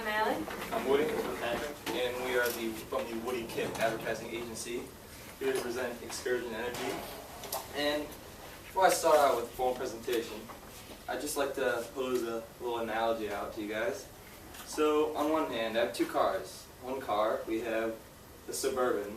I'm Allie. I'm Woody. I'm Patrick. And we are from the Woody Kip Advertising Agency, here to present Excursion Energy. And before I start out with the formal presentation, I'd just like to pose a little analogy out to you guys. So on one hand, I have two cars. One car, we have the Suburban,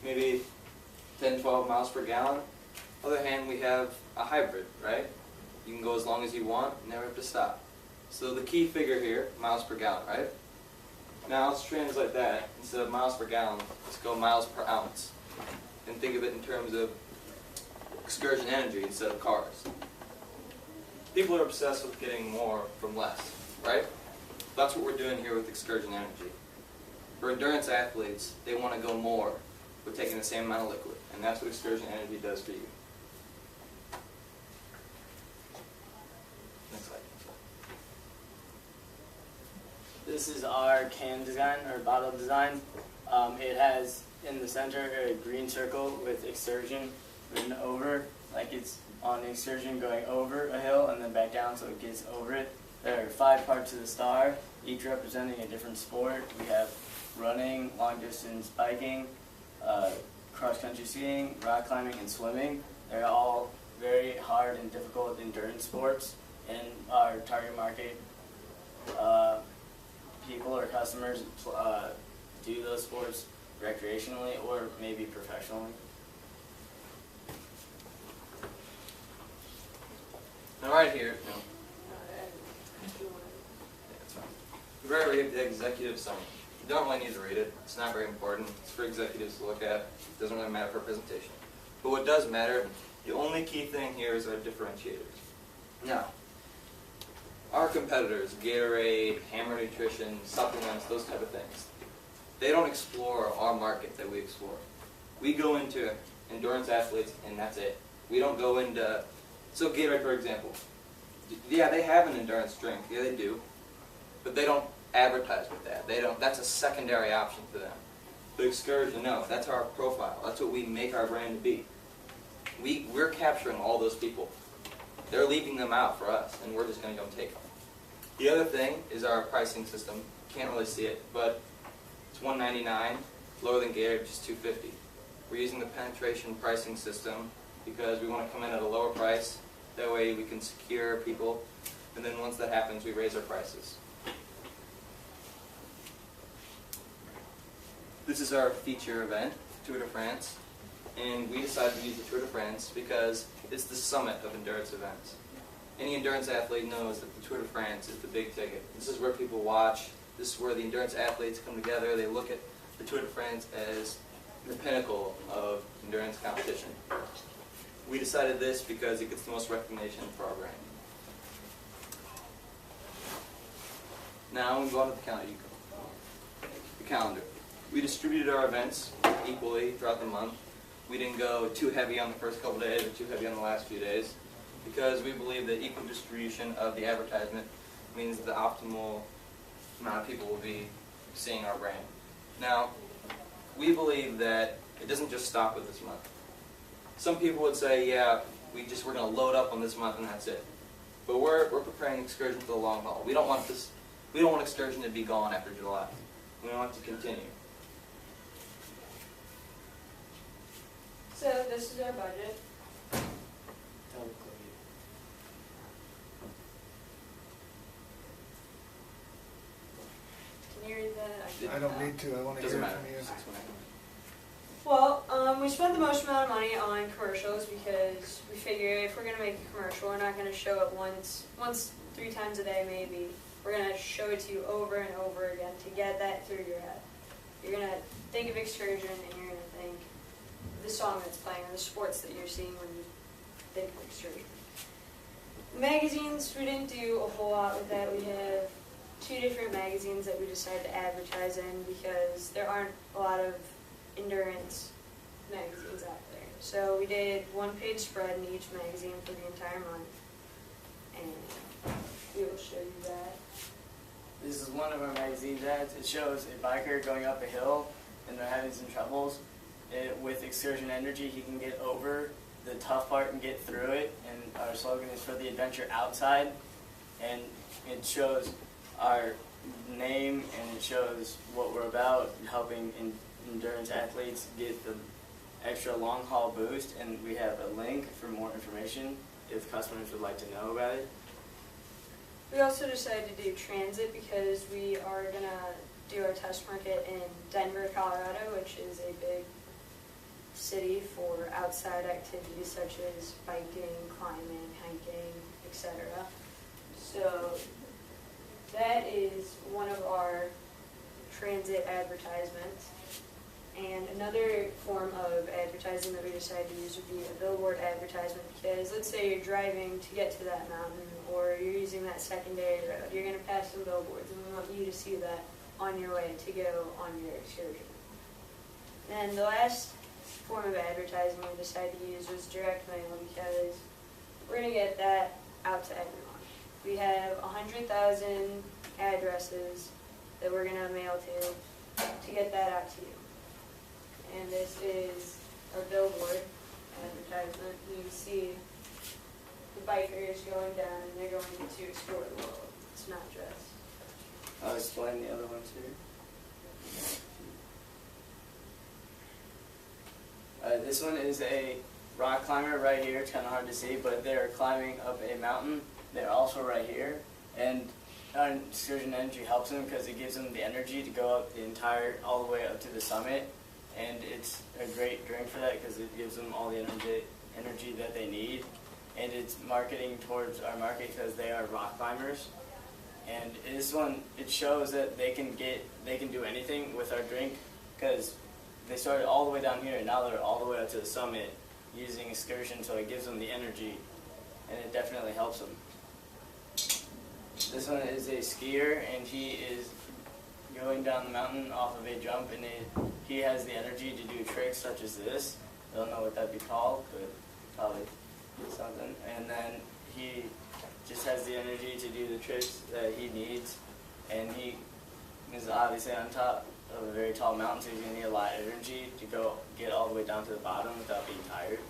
maybe 10, 12 miles per gallon. On the other hand, we have a hybrid, right? You can go as long as you want, never have to stop. So the key figure here, miles per gallon, right? Now let's translate that. Instead of miles per gallon, let's go miles per ounce. And think of it in terms of excursion energy instead of cars. People are obsessed with getting more from less, right? That's what we're doing here with excursion energy. For endurance athletes, they want to go more with taking the same amount of liquid. And that's what excursion energy does for you. Next slide. This is our can design, or bottle design. It has in the center a green circle with excursion written over, like it's on the excursion going over a hill and then back down so it gets over it. There are 5 parts of the star, each representing a different sport. We have running, long distance biking, cross-country skiing, rock climbing, and swimming. They're all very hard and difficult endurance sports, and our target market people or customers do those sports recreationally or maybe professionally. Now right here, we have the executive summary. You don't really need to read it. It's not very important. It's for executives to look at. It doesn't really matter for a presentation. But what does matter, the only key thing here is our differentiators. Now, our competitors, Gatorade, Hammer Nutrition, supplements, those type of things, they don't explore our market that we explore. We go into endurance athletes and that's it. We don't go into, so Gatorade for example, yeah, they have an endurance drink, yeah they do, but they don't advertise with that. That's a secondary option for them. The excursion, no, that's our profile. That's what we make our brand to be. We're capturing all those people. They're leaving them out for us, and we're just going to go take them. The other thing is our pricing system. Can't really see it, but it's $1.99, lower than Gatorade, just $2.50. We're using the penetration pricing system because we want to come in at a lower price. That way we can secure people, and then once that happens, we raise our prices. This is our feature event, Tour de France, and we decided to use the Tour de France because it's the summit of endurance events. Any endurance athlete knows that the Tour de France is the big ticket. This is where people watch. This is where the endurance athletes come together. They look at the Tour de France as the pinnacle of endurance competition. We decided this because it gets the most recognition for our brand. Now we go on to the calendar. The calendar. We distributed our events equally throughout the month. We didn't go too heavy on the first couple days or too heavy on the last few days because we believe that equal distribution of the advertisement means that the optimal amount of people will be seeing our brand. Now, we believe that it doesn't just stop with this month. Some people would say, yeah, we're going to load up on this month and that's it. But we're preparing excursion for the long haul. We don't want excursion to be gone after July. We want it to continue. So this is our budget. Can you read that? I don't need to. I want to hear Doesn't it matter. from you. Well, we spent the most amount of money on commercials because we figure if we're going to make a commercial, we're not going to show it once, 3 times a day maybe. We're going to show it to you over and over again to get that through your head. You're going to think of excursion and you're going to think the song that's playing or the sports that you're seeing when you think of excursion. Magazines, we didn't do a whole lot with that. We have 2 different magazines that we decided to advertise in because there aren't a lot of endurance magazines out there. So we did 1-page spread in each magazine for the entire month, and we will show you that. This is one of our magazine ads. It shows a biker going up a hill and they're having some troubles. With Excursion Energy, he can get over the tough part and get through it. And our slogan is for the adventure outside. And it shows our name, and it shows what we're about, helping endurance athletes get the extra long haul boost, and we have a link for more information if customers would like to know about it. We also decided to do transit because we are going to do our test market in Denver, Colorado, which is a big city for outside activities such as biking, climbing, hiking, etc. So that is one of our transit advertisements. And another form of advertising that we decided to use would be a billboard advertisement, because let's say you're driving to get to that mountain, or you're using that secondary road, you're going to pass some billboards, and we want you to see that on your way to go on your excursion. And the last form of advertising we decided to use was direct mail, because we're going to get that out to everyone. We have 100,000 addresses that we're going to mail to get that out to you. And this is our billboard advertisement. You can see the bikers going down, and they're going to explore the world. It's not just. I'll explain the other ones here. This one is a rock climber right here. It's kind of hard to see, but they're climbing up a mountain. They're also right here. And Excursion Energy helps them because it gives them the energy to go up all the way up to the summit. And it's a great drink for that because it gives them all the energy that they need. And it's marketing towards our market because they are rock climbers. And this one, it shows that they can do anything with our drink, because they started all the way down here and now they're all the way up to the summit using Excursion, so it gives them the energy, and it definitely helps them. This one is a skier, and he is going down the mountain off of a jump, and he has the energy to do tricks such as this. I don't know what that'd be called, but probably something. And then he just has the energy to do the tricks that he needs, and he is obviously on top of a very tall mountain, so he's going to need a lot of energy to get all the way down to the bottom without being tired.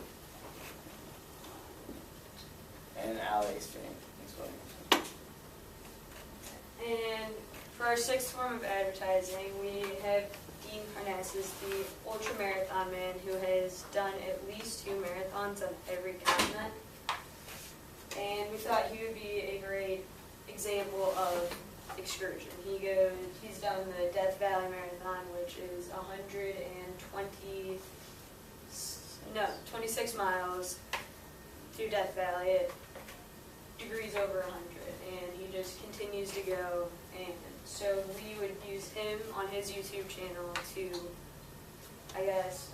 And Alex drink. And for our sixth form of advertising, we have Dean Parnassus, the ultra-marathon man who has done at least 2 marathons on every continent. And we thought he would be a great example of excursion. He's done the Death Valley Marathon, which is 26 miles through Death Valley at degrees over 100, and he just continues to go. And so we would use him on his YouTube channel to, I guess,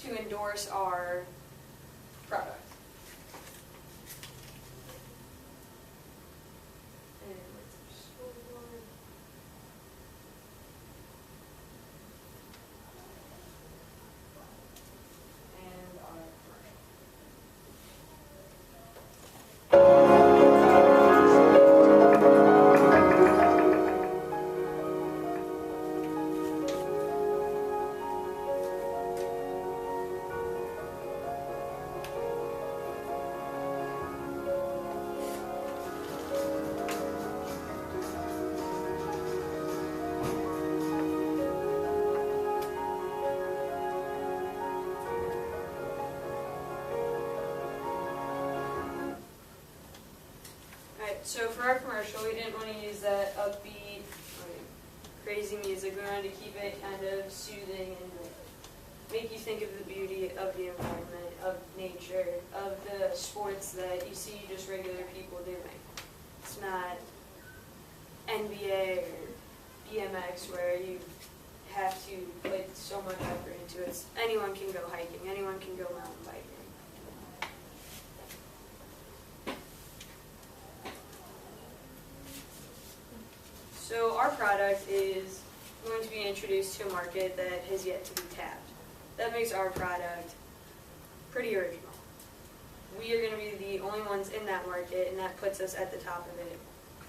to endorse our product. So for our commercial, we didn't want to use that upbeat, crazy music. We wanted to keep it kind of soothing and make you think of the beauty of the environment, of nature, of the sports that you see just regular people doing. It's not NBA or BMX where you have to put so much effort into it. Anyone can go hiking. Anyone can go mountain biking. So our product is going to be introduced to a market that has yet to be tapped. That makes our product pretty original. We are going to be the only ones in that market, and that puts us at the top of it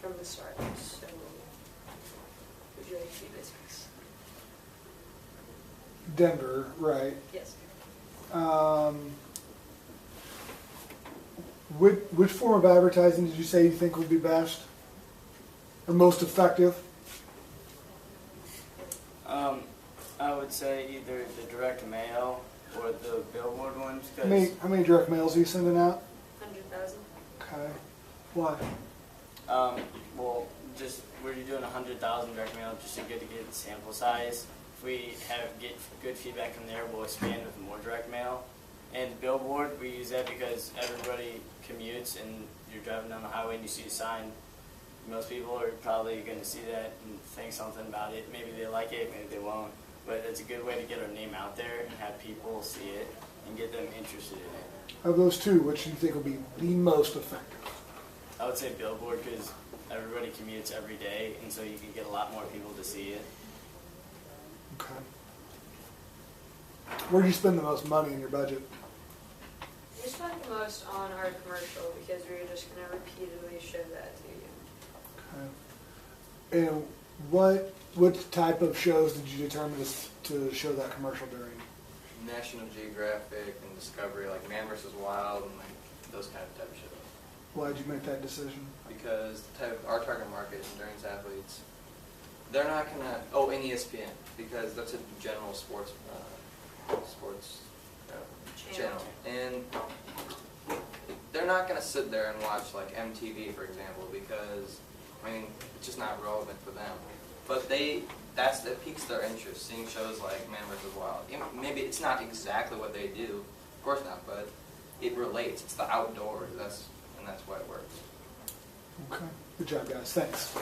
from the start. So, would you like to do business? Denver, right. Yes. Which form of advertising did you say you think would be best or most effective? I would say either the direct mail or the billboard ones. How many direct mails are you sending out? 100,000. Okay. Why? Well, just we're doing 100,000 direct mail just to get the sample size. If we get good feedback from there, we'll expand with more direct mail. And billboard, we use that because everybody commutes and you're driving down the highway and you see a sign. Most people are probably going to see that and think something about it. Maybe they like it, maybe they won't. But it's a good way to get our name out there and have people see it and get them interested in it. Of those two, which do you think will be the most effective? I would say billboard because everybody commutes every day, and so you can get a lot more people to see it. Okay. Where do you spend the most money in your budget? We spent the most on our commercial because we were just going to repeatedly show that to you. Okay. And what type of shows did you determine to show that commercial during? National Geographic and Discovery, like Man vs. Wild and like those kind of type of shows. Why did you make that decision? Because our target market, endurance athletes, they're not gonna. And ESPN, because that's a general sports channel, and they're not gonna sit there and watch like MTV, for example, because it's just not relevant for them. But that piques their interest, seeing shows like Man vs. Wild. Maybe it's not exactly what they do, of course not, but it relates. It's the outdoors. That's why it works. Okay. Good job, guys. Thanks.